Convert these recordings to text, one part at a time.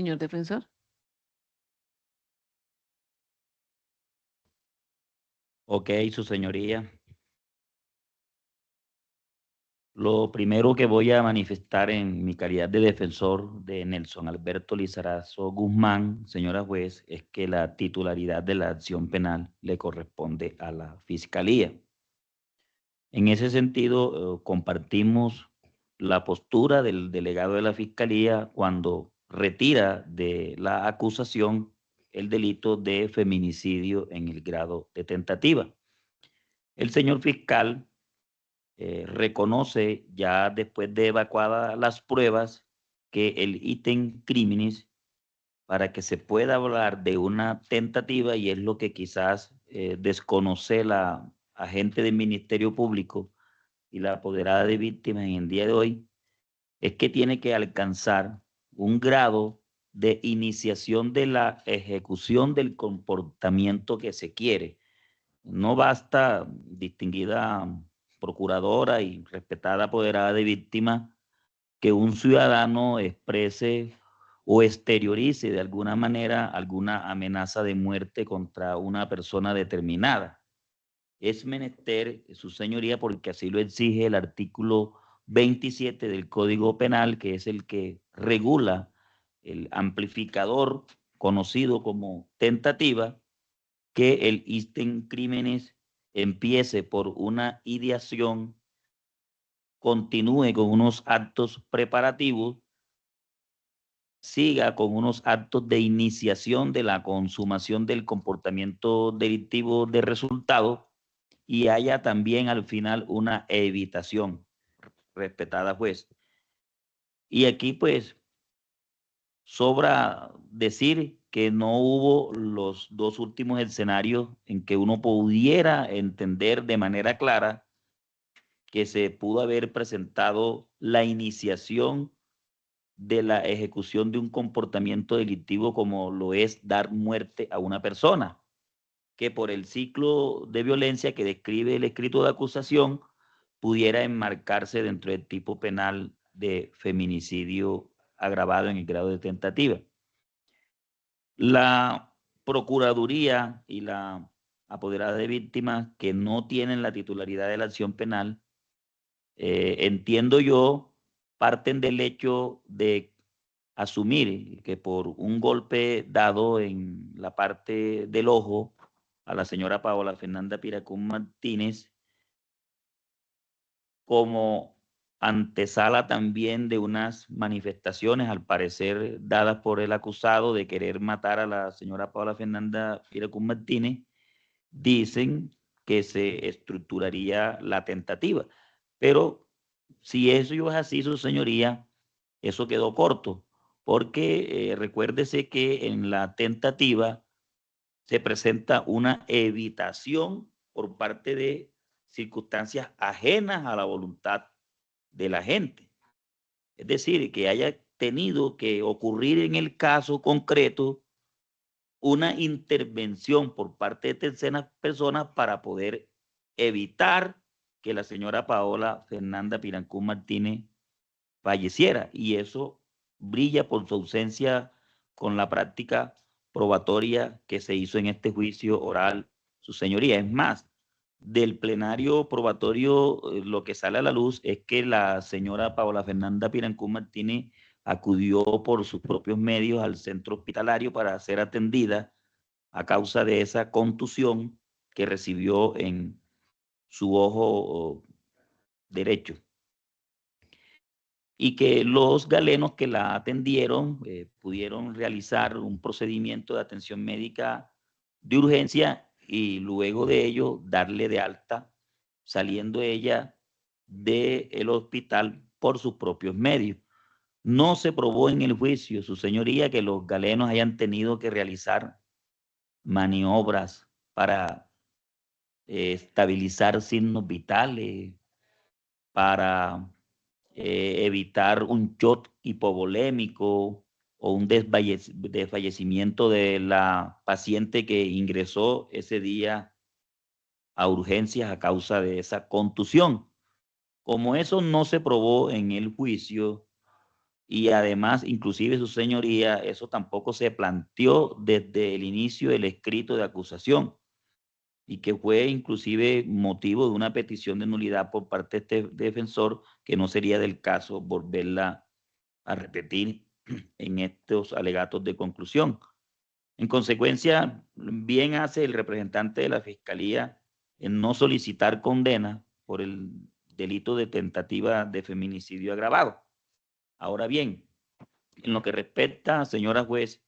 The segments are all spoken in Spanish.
Señor defensor. Ok, su señoría. Lo primero que voy a manifestar en mi calidad de defensor de Nelson Alberto Lizarazo Guzmán, señora juez, es que la titularidad de la acción penal le corresponde a la Fiscalía. En ese sentido, compartimos la postura del delegado de la Fiscalía cuando retira de la acusación el delito de feminicidio en el grado de tentativa. El señor fiscal reconoce ya después de evacuadas las pruebas que el ítem criminis para que se pueda hablar de una tentativa, y es lo que quizás desconoce la agente del Ministerio Público y la apoderada de víctimas en el día de hoy, es que tiene que alcanzar un grado de iniciación de la ejecución del comportamiento que se quiere. No basta, distinguida procuradora y respetada apoderada de víctimas, que un ciudadano exprese o exteriorice de alguna manera alguna amenaza de muerte contra una persona determinada. Es menester, su señoría, porque así lo exige el artículo 27 del Código Penal, que es el que regula el amplificador conocido como tentativa, que el ítem crímenes empiece por una ideación, continúe con unos actos preparativos, siga con unos actos de iniciación de la consumación del comportamiento delictivo de resultado y haya también al final una evitación, respetada juez. Y aquí pues sobra decir que no hubo los dos últimos escenarios en que uno pudiera entender de manera clara que se pudo haber presentado la iniciación de la ejecución de un comportamiento delictivo como lo es dar muerte a una persona, que por el ciclo de violencia que describe el escrito de acusación pudiera enmarcarse dentro del tipo penal de feminicidio agravado en el grado de tentativa. La Procuraduría y la apoderada de víctimas que no tienen la titularidad de la acción penal, entiendo yo, parten del hecho de asumir que por un golpe dado en la parte del ojo a la señora Paola Fernanda Piracún Martínez, como antesala también de unas manifestaciones, al parecer dadas por el acusado de querer matar a la señora Paola Fernanda Piracún Martínez, dicen que se estructuraría la tentativa. Pero si eso es así, su señoría, eso quedó corto, porque recuérdese que en la tentativa se presenta una evitación por parte de circunstancias ajenas a la voluntad de la gente. Es decir, que haya tenido que ocurrir en el caso concreto una intervención por parte de terceras personas para poder evitar que la señora Paola Fernanda Pirancún Martínez falleciera. Y eso brilla por su ausencia con la práctica probatoria que se hizo en este juicio oral, su señoría. Es más, del plenario probatorio, lo que sale a la luz es que la señora Paola Fernanda Pirancún Martínez acudió por sus propios medios al centro hospitalario para ser atendida a causa de esa contusión que recibió en su ojo derecho, y que los galenos que la atendieron pudieron realizar un procedimiento de atención médica de urgencia y luego de ello darle de alta, saliendo ella del hospital por sus propios medios. No se probó en el juicio, su señoría, que los galenos hayan tenido que realizar maniobras para estabilizar signos vitales, para evitar un shock hipovolémico o un desfallecimiento de la paciente que ingresó ese día a urgencias a causa de esa contusión. Como eso no se probó en el juicio y además, inclusive su señoría, eso tampoco se planteó desde el inicio del escrito de acusación y que fue inclusive motivo de una petición de nulidad por parte de este defensor, que no sería del caso volverla a repetir en estos alegatos de conclusión. En consecuencia, bien hace el representante de la Fiscalía en no solicitar condena por el delito de tentativa de feminicidio agravado. Ahora bien, en lo que respecta, señora juez,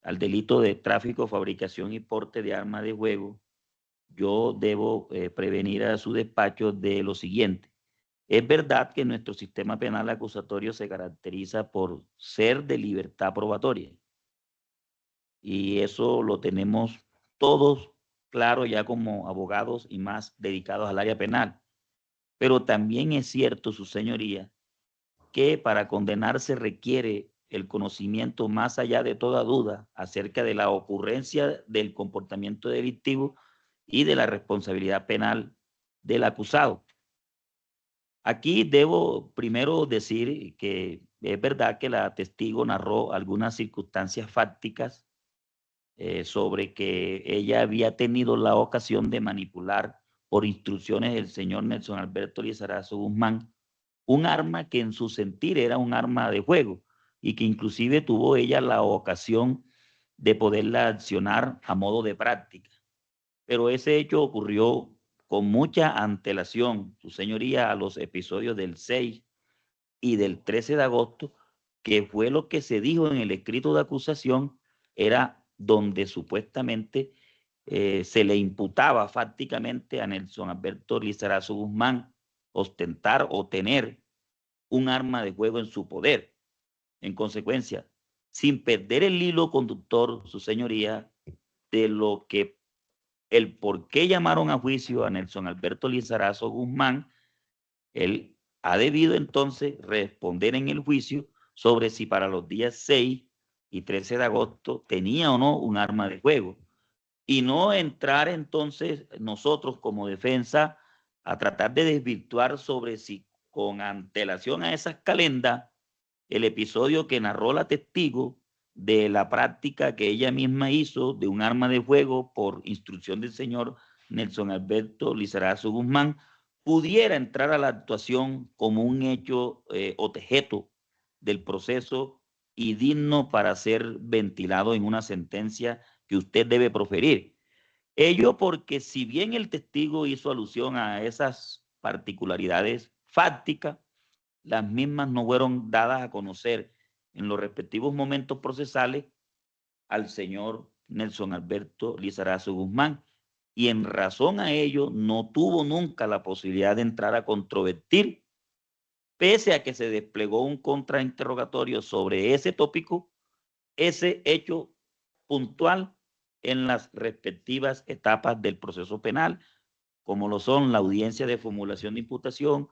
al delito de tráfico, fabricación y porte de armas de juego, yo debo prevenir a su despacho de lo siguiente. Es verdad que nuestro sistema penal acusatorio se caracteriza por ser de libertad probatoria, y eso lo tenemos todos claro ya como abogados y más dedicados al área penal. Pero también es cierto, su señoría, que para condenar se requiere el conocimiento más allá de toda duda acerca de la ocurrencia del comportamiento delictivo y de la responsabilidad penal del acusado. Aquí debo primero decir que es verdad que la testigo narró algunas circunstancias fácticas sobre que ella había tenido la ocasión de manipular por instrucciones del señor Nelson Alberto Lizarazo Guzmán un arma que en su sentir era un arma de juego y que inclusive tuvo ella la ocasión de poderla accionar a modo de práctica. Pero ese hecho ocurrió con mucha antelación, su señoría, a los episodios del 6 y del 13 de agosto, que fue lo que se dijo en el escrito de acusación, era donde supuestamente se le imputaba fácticamente a Nelson Alberto Lizarazo Guzmán ostentar o tener un arma de fuego en su poder. En consecuencia, sin perder el hilo conductor, su señoría, de lo que el por qué llamaron a juicio a Nelson Alberto Lizarazo Guzmán, él ha debido entonces responder en el juicio sobre si para los días 6 y 13 de agosto tenía o no un arma de fuego. Y no entrar entonces nosotros como defensa a tratar de desvirtuar sobre si con antelación a esas calendas el episodio que narró la testigo de la práctica que ella misma hizo de un arma de fuego por instrucción del señor Nelson Alberto Lizarazo Guzmán pudiera entrar a la actuación como un hecho objeto del proceso y digno para ser ventilado en una sentencia que usted debe proferir. Ello porque si bien el testigo hizo alusión a esas particularidades fácticas, las mismas no fueron dadas a conocer en los respectivos momentos procesales al señor Nelson Alberto Lizarazo Guzmán, y en razón a ello no tuvo nunca la posibilidad de entrar a controvertir, pese a que se desplegó un contrainterrogatorio sobre ese tópico, ese hecho puntual en las respectivas etapas del proceso penal, como lo son la audiencia de formulación de imputación,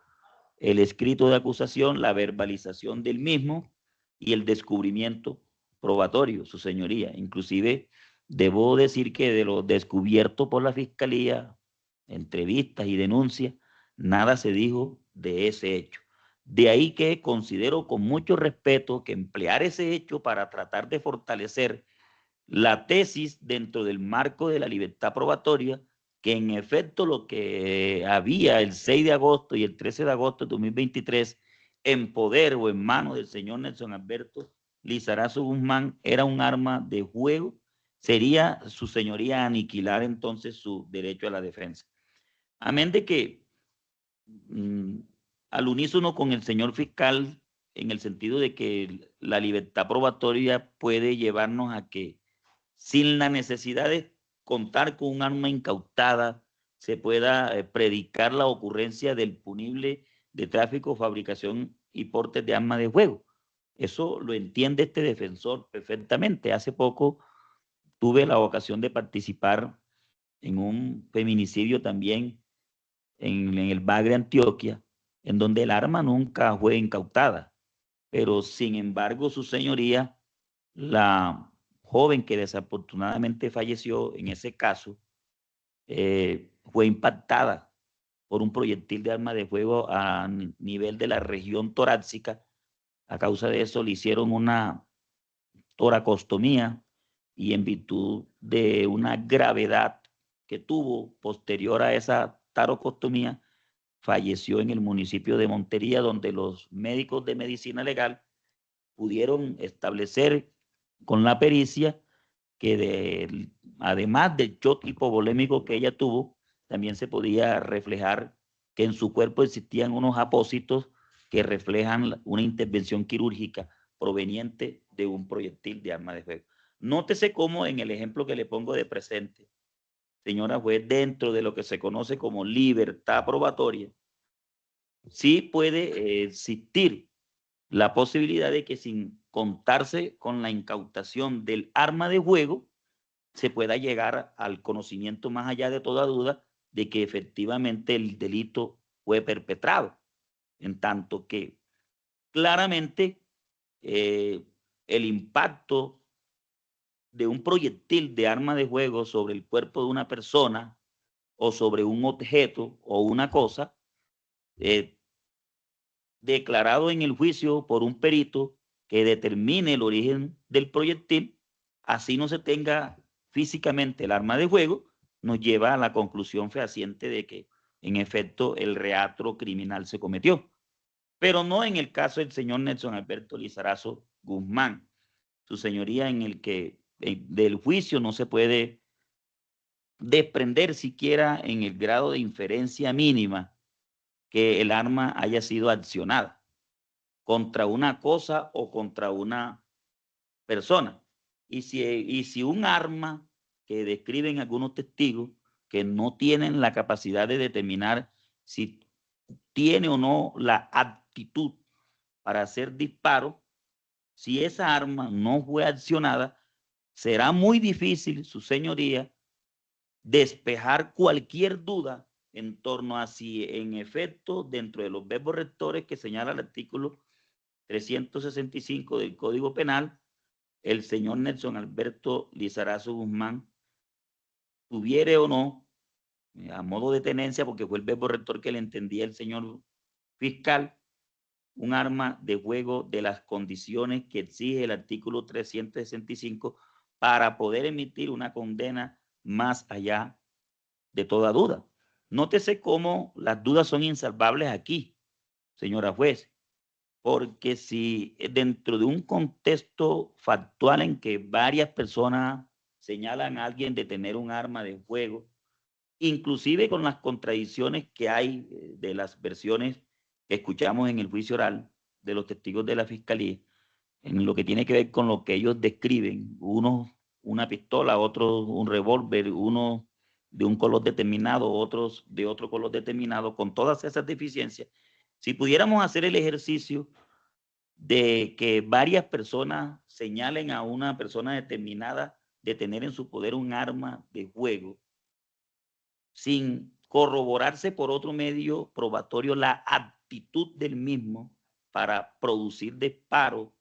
el escrito de acusación, la verbalización del mismo y el descubrimiento probatorio, su señoría. Inclusive, debo decir que de lo descubierto por la Fiscalía, entrevistas y denuncias, nada se dijo de ese hecho. De ahí que considero con mucho respeto que emplear ese hecho para tratar de fortalecer la tesis dentro del marco de la libertad probatoria, que en efecto lo que había el 6 de agosto y el 13 de agosto de 2023 en poder o en manos del señor Nelson Alberto Lizarazo Guzmán era un arma de juego, sería su señoría aniquilar entonces su derecho a la defensa. Amén de que al unísono con el señor fiscal, en el sentido de que la libertad probatoria puede llevarnos a que sin la necesidad de contar con un arma incautada, se pueda predicar la ocurrencia del punible de tráfico, fabricación y porte de armas de fuego. Eso lo entiende este defensor perfectamente. Hace poco tuve la ocasión de participar en un feminicidio también en el Bagre, Antioquia, en donde el arma nunca fue incautada, pero sin embargo, su señoría, la joven que desafortunadamente falleció en ese caso, fue impactada por un proyectil de arma de fuego a nivel de la región torácica, A causa de eso le hicieron una toracostomía y en virtud de una gravedad que tuvo posterior a esa toracostomía, falleció en el municipio de Montería, donde los médicos de medicina legal pudieron establecer con la pericia que además del shock hipovolémico que ella tuvo, también se podía reflejar que en su cuerpo existían unos apósitos que reflejan una intervención quirúrgica proveniente de un proyectil de arma de fuego. Nótese cómo en el ejemplo que le pongo de presente, señora juez, dentro de lo que se conoce como libertad probatoria, sí puede existir la posibilidad de que sin contarse con la incautación del arma de fuego, se pueda llegar al conocimiento más allá de toda duda de que efectivamente el delito fue perpetrado, en tanto que claramente el impacto de un proyectil de arma de fuego sobre el cuerpo de una persona o sobre un objeto o una cosa, declarado en el juicio por un perito que determine el origen del proyectil, así no se tenga físicamente el arma de fuego, nos lleva a la conclusión fehaciente de que en efecto el reatro criminal se cometió. Pero no en el caso del señor Nelson Alberto Lizarazo Guzmán, su señoría, en el que del juicio no se puede desprender siquiera en el grado de inferencia mínima que el arma haya sido accionada contra una cosa o contra una persona. Y si un arma que describen algunos testigos que no tienen la capacidad de determinar si tiene o no la aptitud para hacer disparo, si esa arma no fue accionada, será muy difícil, su señoría, despejar cualquier duda en torno a si en efecto dentro de los verbos rectores que señala el artículo 365 del Código Penal, el señor Nelson Alberto Lizarazo Guzmán tuviere o no, a modo de tenencia, porque fue el verbo rector que le entendía el señor fiscal, un arma de fuego de las condiciones que exige el artículo 365 para poder emitir una condena más allá de toda duda. Nótese cómo las dudas son insalvables aquí, señora juez, porque si dentro de un contexto factual en que varias personas señalan a alguien de tener un arma de fuego, inclusive con las contradicciones que hay de las versiones que escuchamos en el juicio oral de los testigos de la fiscalía, en lo que tiene que ver con lo que ellos describen, unos una pistola, otros un revólver, uno de un color determinado, otros de otro color determinado, con todas esas deficiencias, si pudiéramos hacer el ejercicio de que varias personas señalen a una persona determinada de tener en su poder un arma de fuego, sin corroborarse por otro medio probatorio la aptitud del mismo para producir disparo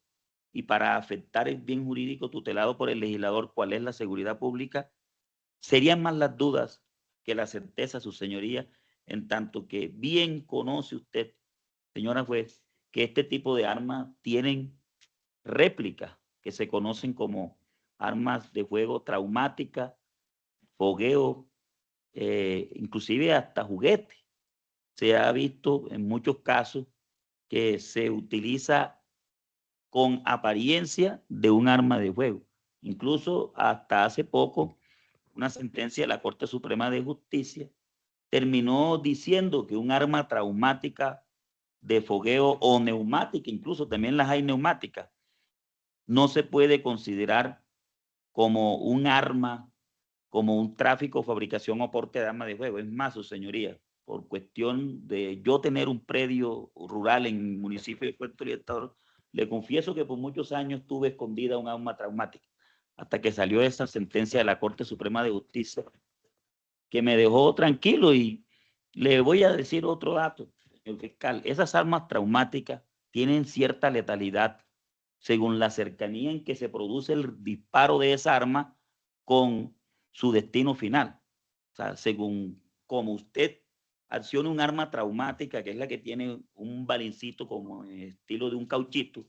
y para afectar el bien jurídico tutelado por el legislador, cuál es la seguridad pública, serían más las dudas que la certeza, su señoría, en tanto que bien conoce usted, señora juez, que este tipo de armas tienen réplicas que se conocen como armas de fuego traumáticas, fogueo, inclusive hasta juguetes. Se ha visto en muchos casos que se utiliza con apariencia de un arma de fuego. Incluso hasta hace poco, una sentencia de la Corte Suprema de Justicia terminó diciendo que un arma traumática de fogueo o neumática, incluso también las hay neumáticas, no se puede considerar como un arma, como un tráfico, fabricación o porte de arma de fuego. Es más, su señoría, por cuestión de yo tener un predio rural en el municipio de Puerto Libertador, le confieso que por muchos años tuve escondida un arma traumática, hasta que salió esa sentencia de la Corte Suprema de Justicia, que me dejó tranquilo. Y le voy a decir otro dato, señor fiscal. Esas armas traumáticas tienen cierta letalidad según la cercanía en que se produce el disparo de esa arma con su destino final. O sea, según como usted acciona un arma traumática, que es la que tiene un balincito como en estilo de un cauchito,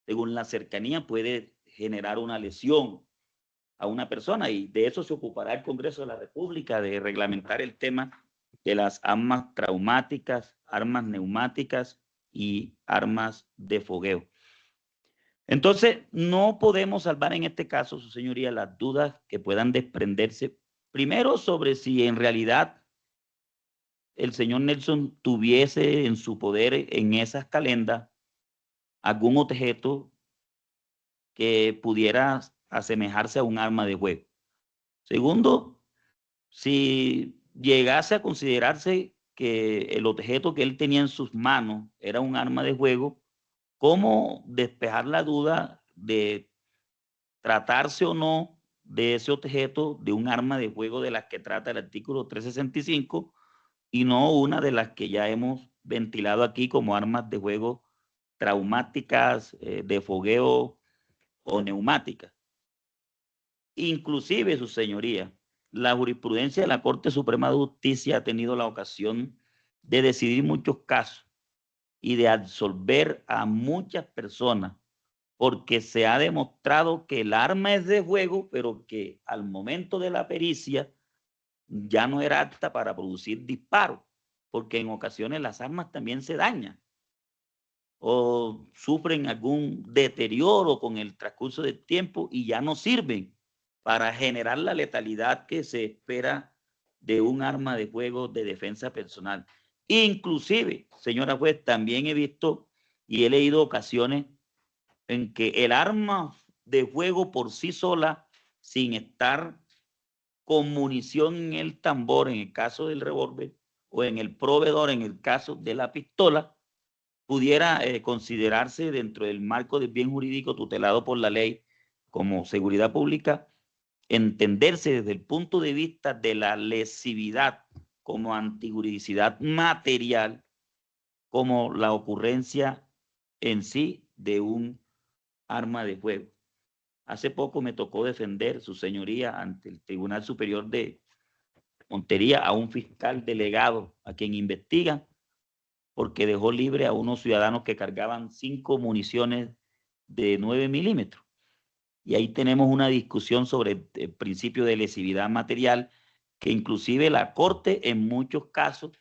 según la cercanía, puede generar una lesión a una persona, y de eso se ocupará el Congreso de la República, de reglamentar el tema de las armas traumáticas, armas neumáticas y armas de fogueo. Entonces, no podemos salvar en este caso, su señoría, las dudas que puedan desprenderse, primero sobre si en realidad el señor Nelson tuviese en su poder en esas calendas algún objeto que pudiera asemejarse a un arma de fuego. Segundo, si llegase a considerarse que el objeto que él tenía en sus manos era un arma de fuego, ¿cómo despejar la duda de tratarse o no de ese objeto de un arma de fuego de las que trata el artículo 365 y no una de las que ya hemos ventilado aquí como armas de fuego traumáticas, de fogueo o neumáticas? Inclusive, su señoría, la jurisprudencia de la Corte Suprema de Justicia ha tenido la ocasión de decidir muchos casos y de absolver a muchas personas porque se ha demostrado que el arma es de fuego, pero que al momento de la pericia ya no era apta para producir disparos, porque en ocasiones las armas también se dañan o sufren algún deterioro con el transcurso del tiempo y ya no sirven para generar la letalidad que se espera de un arma de fuego de defensa personal. Inclusive, señora juez, también he visto y he leído ocasiones en que el arma de fuego por sí sola, sin estar con munición en el tambor, en el caso del revólver, o en el proveedor, en el caso de la pistola, pudiera considerarse dentro del marco del bien jurídico tutelado por la ley como seguridad pública, entenderse desde el punto de vista de la lesividad como antijuridicidad material, como la ocurrencia en sí de un arma de fuego. Hace poco me tocó defender, su señoría, ante el Tribunal Superior de Montería a un fiscal delegado a quien investigan porque dejó libre a unos ciudadanos que cargaban 5 municiones de 9 milímetros. Y ahí tenemos una discusión sobre el principio de lesividad material, que inclusive la Corte en muchos casos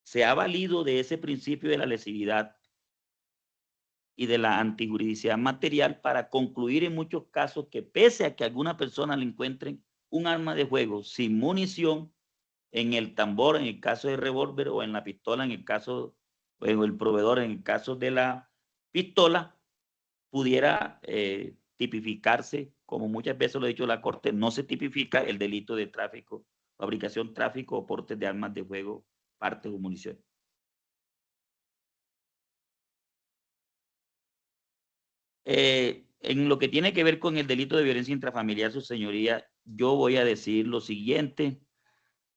se ha valido de ese principio de la lesividad y de la antijuridicidad material para concluir en muchos casos que pese a que alguna persona le encuentren un arma de fuego sin munición en el tambor, en el caso del revólver, o en la pistola, en el caso, o en el proveedor, en el caso de la pistola, pudiera tipificarse, como muchas veces lo ha dicho la Corte, no se tipifica el delito de tráfico, fabricación, tráfico o porte de armas de fuego, partes o municiones. En lo que tiene que ver con el delito de violencia intrafamiliar, su señoría, yo voy a decir lo siguiente.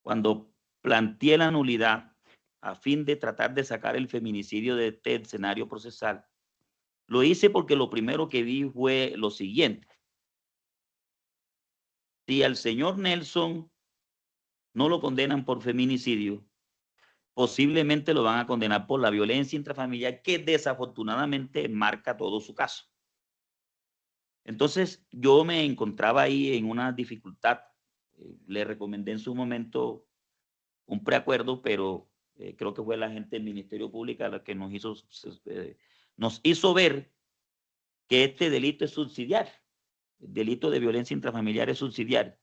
Cuando planteé la nulidad a fin de tratar de sacar el feminicidio de este escenario procesal, lo hice porque lo primero que vi fue lo siguiente. Si al señor Nelson no lo condenan por feminicidio, posiblemente lo van a condenar por la violencia intrafamiliar que desafortunadamente marca todo su caso. Entonces yo me encontraba ahí en una dificultad. Le recomendé en su momento un preacuerdo, pero creo que fue la gente del Ministerio Público la que nos hizo ver que este delito es subsidiario. El delito de violencia intrafamiliar es subsidiario.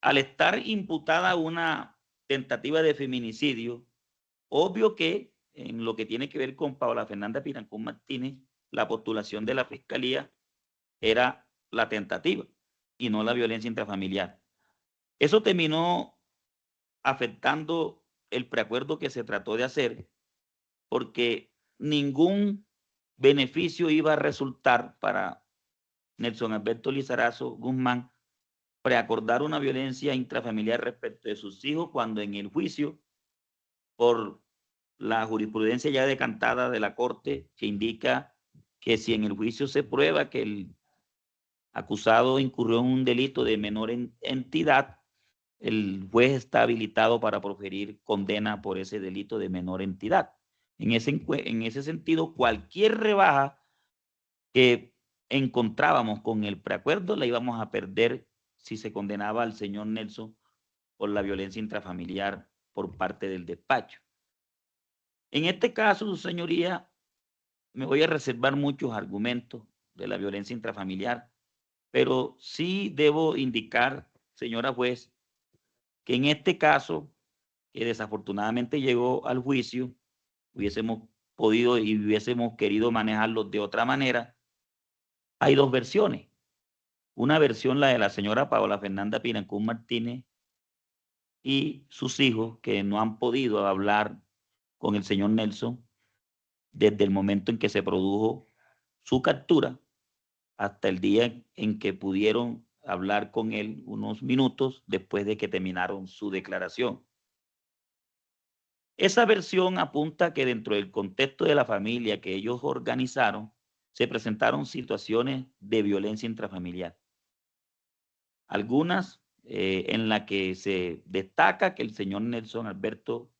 Al estar imputada una tentativa de feminicidio, obvio que en lo que tiene que ver con Paola Fernanda Pirancón Martínez, la postulación de la Fiscalía era la tentativa y no la violencia intrafamiliar. Eso terminó afectando el preacuerdo que se trató de hacer, porque ningún beneficio iba a resultar para Nelson Alberto Lizarazo Guzmán preacordar una violencia intrafamiliar respecto de sus hijos cuando en el juicio, por la jurisprudencia ya decantada de la Corte, que indica que si en el juicio se prueba que el acusado incurrió en un delito de menor entidad, el juez está habilitado para proferir condena por ese delito de menor entidad. En ese sentido, cualquier rebaja que encontrábamos con el preacuerdo la íbamos a perder si se condenaba al señor Nelson por la violencia intrafamiliar por parte del despacho. En este caso, su señoría, me voy a reservar muchos argumentos de la violencia intrafamiliar, pero sí debo indicar, señora juez, que en este caso, que desafortunadamente llegó al juicio, hubiésemos podido y hubiésemos querido manejarlo de otra manera. Hay dos versiones. Una versión, la de la señora Paola Fernanda Pirancún Martínez y sus hijos, que no han podido hablar con el señor Nelson desde el momento en que se produjo su captura hasta el día en que pudieron hablar con él unos minutos después de que terminaron su declaración. Esa versión apunta que dentro del contexto de la familia que ellos organizaron, se presentaron situaciones de violencia intrafamiliar. Algunas en la que se destaca que el señor Nelson Alberto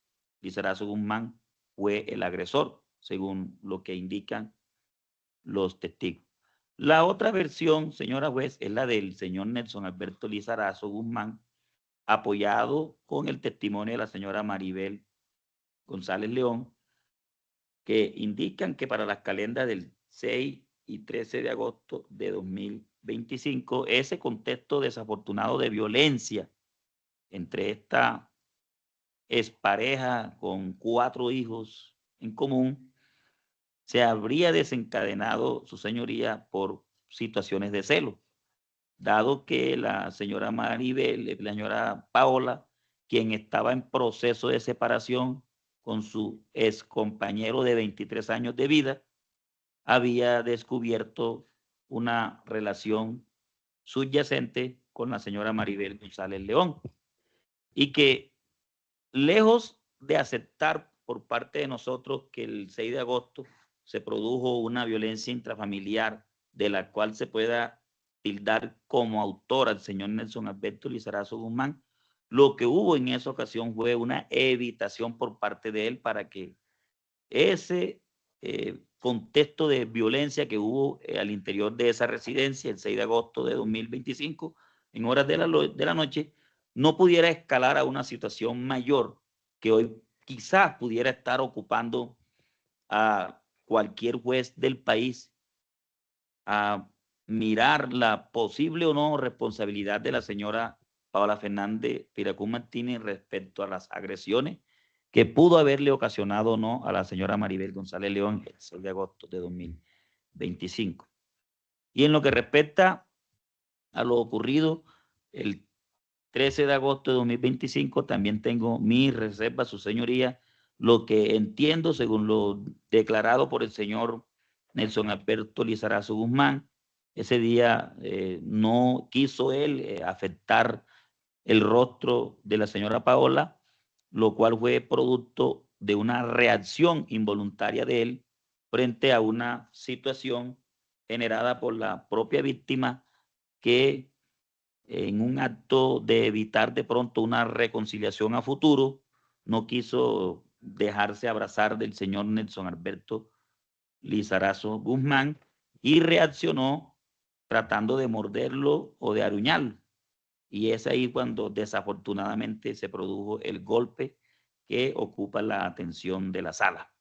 Lizarazo Guzmán fue el agresor, según lo que indican los testigos. La otra versión, señora juez, es la del señor Nelson Alberto Lizarazo Guzmán, apoyado con el testimonio de la señora Maribel González León, que indican que para las calendas del 6 y 13 de agosto de 2025, ese contexto desafortunado de violencia entre esta expareja con 4 hijos en común, se habría desencadenado, su señoría, por situaciones de celo, dado que la señora Maribel, la señora Paola, quien estaba en proceso de separación con su ex compañero de 23 años de vida, había descubierto una relación subyacente con la señora Maribel González León y que, lejos de aceptar por parte de nosotros que el 6 de agosto se produjo una violencia intrafamiliar de la cual se pueda tildar como autor al señor Nelson Alberto Lizarazo Guzmán, lo que hubo en esa ocasión fue una evitación por parte de él para que ese contexto de violencia que hubo al interior de esa residencia el 6 de agosto de 2025, en horas de la noche, no pudiera escalar a una situación mayor que hoy quizás pudiera estar ocupando a cualquier juez del país a mirar la posible o no responsabilidad de la señora Paola Fernández Piracún Martínez respecto a las agresiones que pudo haberle ocasionado o no a la señora Maribel González León el 6 de agosto de 2025. Y en lo que respecta a lo ocurrido el 13 de agosto de 2025, también tengo mi reserva, su señoría, lo que entiendo según lo declarado por el señor Nelson Alberto Lizarazo Guzmán. Ese día no quiso él afectar el rostro de la señora Paola, lo cual fue producto de una reacción involuntaria de él frente a una situación generada por la propia víctima que, en un acto de evitar de pronto una reconciliación a futuro, no quiso dejarse abrazar del señor Nelson Alberto Lizarazo Guzmán y reaccionó tratando de morderlo o de aruñarlo. Y es ahí cuando desafortunadamente se produjo el golpe que ocupa la atención de la sala.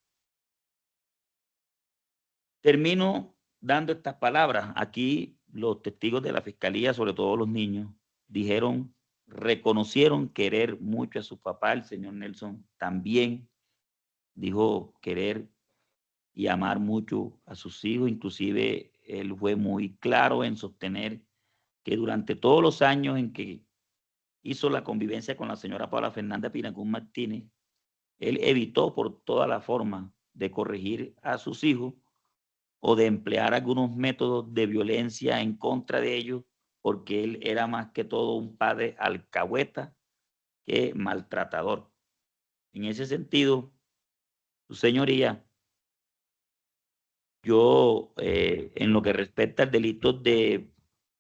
Termino dando estas palabras. Aquí los testigos de la fiscalía, sobre todo los niños, dijeron, reconocieron querer mucho a su papá. El señor Nelson también dijo querer y amar mucho a sus hijos. Inclusive él fue muy claro en sostener que durante todos los años en que hizo la convivencia con la señora Paula Fernanda Pirancún Martínez, él evitó por toda la forma de corregir a sus hijos o de emplear algunos métodos de violencia en contra de ellos, porque él era más que todo un padre alcahueta que maltratador. En ese sentido, su señoría, yo en lo que respecta al delito de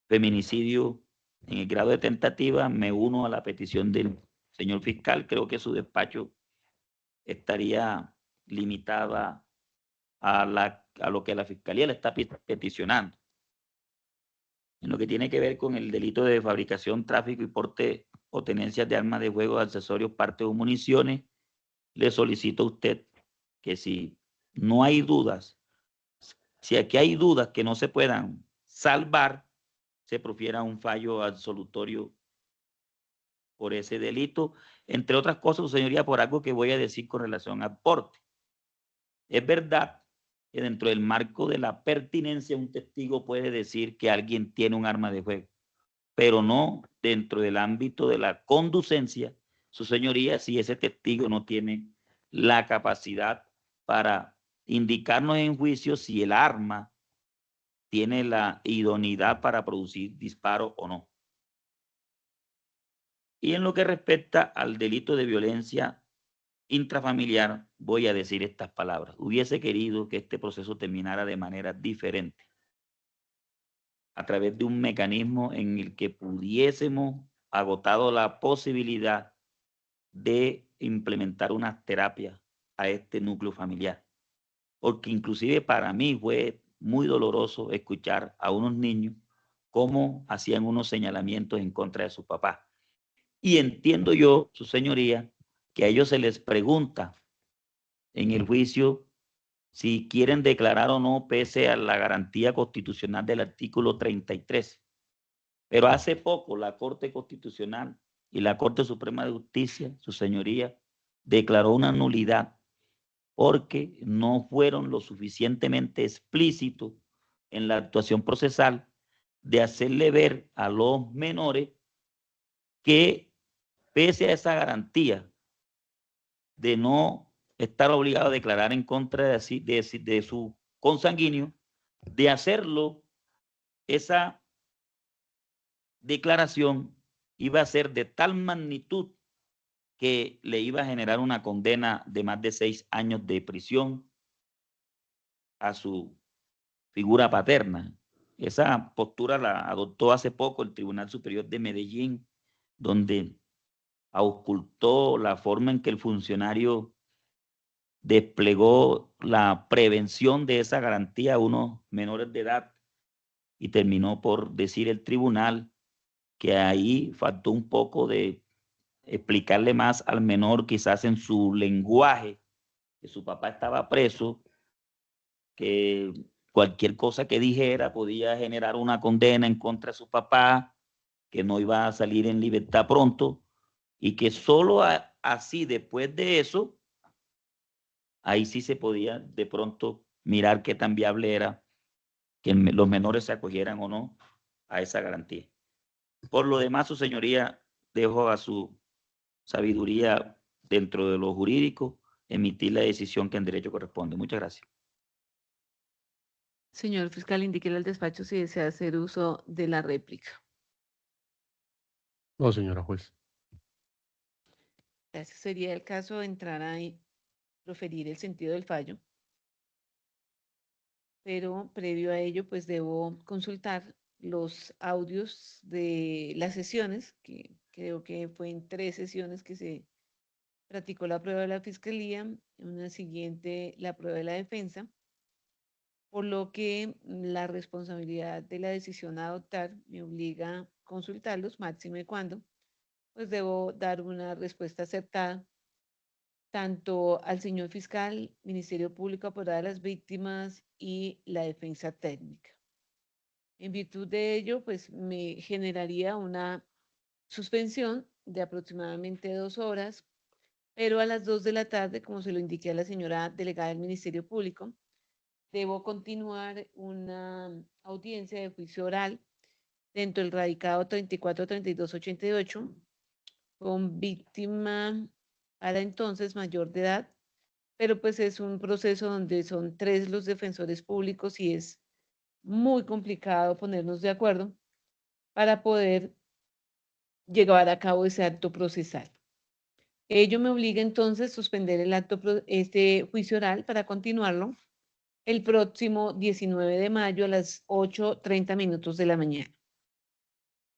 feminicidio en el grado de tentativa, me uno a la petición del señor fiscal. Creo que su despacho estaría limitada a la a lo que la Fiscalía le está peticionando. En lo que tiene que ver con el delito de fabricación, tráfico y porte o tenencia de armas de juego, accesorios, partes o municiones, le solicito a usted que si no hay dudas, si aquí hay dudas que no se puedan salvar, se profiera un fallo absolutorio por ese delito, entre otras cosas, su señoría, por algo que voy a decir con relación al porte. Es verdad que dentro del marco de la pertinencia un testigo puede decir que alguien tiene un arma de fuego, pero no dentro del ámbito de la conducencia, su señoría, si ese testigo no tiene la capacidad para indicarnos en juicio si el arma tiene la idoneidad para producir disparo o no. Y en lo que respecta al delito de violencia intrafamiliar, voy a decir estas palabras. Hubiese querido que este proceso terminara de manera diferente, a través de un mecanismo en el que pudiésemos, agotado la posibilidad de implementar unas terapias a este núcleo familiar. Porque inclusive para mí fue muy doloroso escuchar a unos niños cómo hacían unos señalamientos en contra de su papá. Y entiendo yo, su señoría, que a ellos se les pregunta en el juicio si quieren declarar o no pese a la garantía constitucional del artículo 33. Pero hace poco la Corte Constitucional y la Corte Suprema de Justicia, su señoría, declaró una nulidad porque no fueron lo suficientemente explícitos en la actuación procesal de hacerle ver a los menores que pese a esa garantía de no estar obligado a declarar en contra de su consanguíneo, de hacerlo, esa declaración iba a ser de tal magnitud que le iba a generar una condena de más de 6 años de prisión a su figura paterna. Esa postura la adoptó hace poco el Tribunal Superior de Medellín, donde auscultó la forma en que el funcionario desplegó la prevención de esa garantía a unos menores de edad y terminó por decir el tribunal que ahí faltó un poco de explicarle más al menor, quizás en su lenguaje, que su papá estaba preso, que cualquier cosa que dijera podía generar una condena en contra de su papá, que no iba a salir en libertad pronto y que solo así después de eso, ahí sí se podía de pronto mirar qué tan viable era que los menores se acogieran o no a esa garantía. Por lo demás, su señoría, dejo a su sabiduría dentro de lo jurídico emitir la decisión que en derecho corresponde. Muchas gracias. Señor fiscal, indíquele al despacho si desea hacer uso de la réplica. No, señora juez. Ese sería el caso de entrar a proferir el sentido del fallo. Pero previo a ello, pues debo consultar los audios de las sesiones, que creo que fue en 3 sesiones que se practicó la prueba de la fiscalía, en una siguiente la prueba de la defensa, por lo que la responsabilidad de la decisión a adoptar me obliga a consultarlos, máxime cuando, pues debo dar una respuesta acertada tanto al señor fiscal, Ministerio Público, Apoderado de las Víctimas y la defensa técnica. En virtud de ello, pues me generaría una suspensión de aproximadamente 2 horas, pero a las 2 de la tarde, como se lo indiqué a la señora delegada del Ministerio Público, debo continuar una audiencia de juicio oral dentro del radicado 343288 con víctima para entonces mayor de edad, pero pues es un proceso donde son 3 los defensores públicos y es muy complicado ponernos de acuerdo para poder llevar a cabo ese acto procesal. Ello me obliga entonces a suspender el acto, este juicio oral para continuarlo el próximo 19 de mayo a las 8:30 de la mañana.